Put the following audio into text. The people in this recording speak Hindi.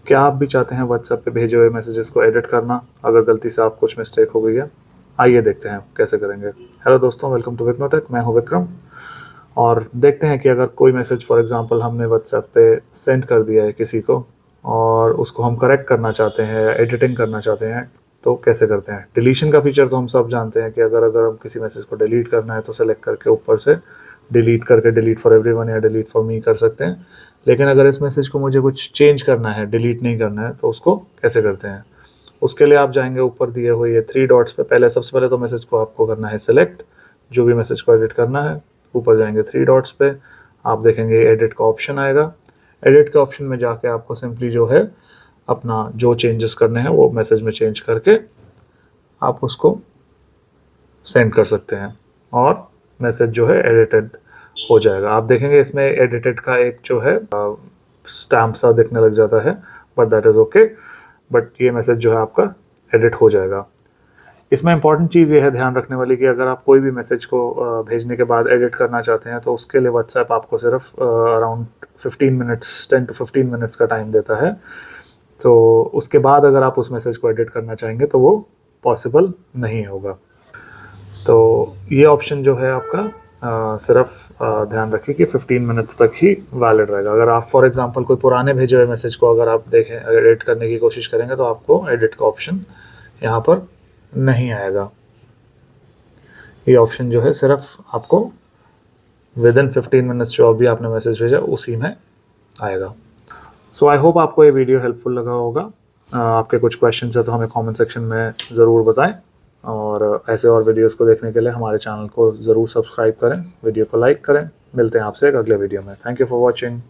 क्या आप भी चाहते हैं व्हाट्सएप पे भेजे हुए मैसेजेस को एडिट करना अगर गलती से आप कुछ मिस्टेक हो गई है? आइए देखते हैं कैसे करेंगे। हेलो दोस्तों, वेलकम टू विक्नोटेक। मैं हूं विक्रम और देखते हैं कि अगर कोई मैसेज फॉर एग्जांपल हमने व्हाट्सएप पे सेंड कर दिया है किसी को और उसको हम करेक्ट करना चाहते हैं या एडिटिंग करना चाहते हैं तो कैसे करते हैं। डिलीशन का फीचर तो हम सब जानते हैं कि अगर हम किसी मैसेज को डिलीट करना है तो सेलेक्ट करके ऊपर से डिलीट करके डिलीट फॉर एवरीवन या डिलीट फॉर मी कर सकते हैं। लेकिन अगर इस मैसेज को मुझे कुछ चेंज करना है, डिलीट नहीं करना है, तो उसको कैसे करते हैं? उसके लिए आप जाएंगे ऊपर दिए हुए ये 3 डॉट्स पे। पहले सबसे पहले तो मैसेज को आपको करना है सिलेक्ट, जो भी मैसेज को एडिट करना है। ऊपर जाएंगे 3 डॉट्स पे, आप देखेंगे एडिट का ऑप्शन आएगा। एडिट के ऑप्शन में जाके आपको सिंपली जो है अपना जो चेंजेस करने हैं वो मैसेज में चेंज करके आप उसको सेंड कर सकते हैं और मैसेज जो है एडिटेड हो जाएगा। आप देखेंगे इसमें एडिटेड का एक जो है स्टैम्प सा दिखने लग जाता है, but that is okay. But ये मैसेज जो है आपका एडिट हो जाएगा। इसमें इंपॉर्टेंट चीज़ ये है ध्यान रखने वाली कि अगर आप कोई भी मैसेज को भेजने के बाद एडिट करना चाहते हैं तो उसके लिए व्हाट्सएप आपको सिर्फ अराउंड 15 मिनट्स 10 to 15 मिनट्स का टाइम देता है। तो उसके बाद अगर आप उस मैसेज को एडिट करना चाहेंगे तो वो पॉसिबल नहीं होगा। तो ये ऑप्शन जो है आपका सिर्फ ध्यान रखिए कि 15 मिनट्स तक ही वैलिड रहेगा। अगर आप फॉर एग्जांपल कोई पुराने भेजे हुए मैसेज को अगर आप देखें, एडिट करने की कोशिश करेंगे तो आपको एडिट का ऑप्शन यहाँ पर नहीं आएगा। ये ऑप्शन जो है सिर्फ आपको विद इन 15 मिनट्स जो अभी आपने मैसेज भेजा उसी में आएगा। सो आई होप आपको ये वीडियो हेल्पफुल लगा होगा। आपके कुछ क्वेश्चन है तो हमें कमेंट सेक्शन में ज़रूर बताएं और ऐसे और वीडियोस को देखने के लिए हमारे चैनल को ज़रूर सब्सक्राइब करें, वीडियो को लाइक करें। मिलते हैं आपसे एक अगले वीडियो में। Thank you for watching.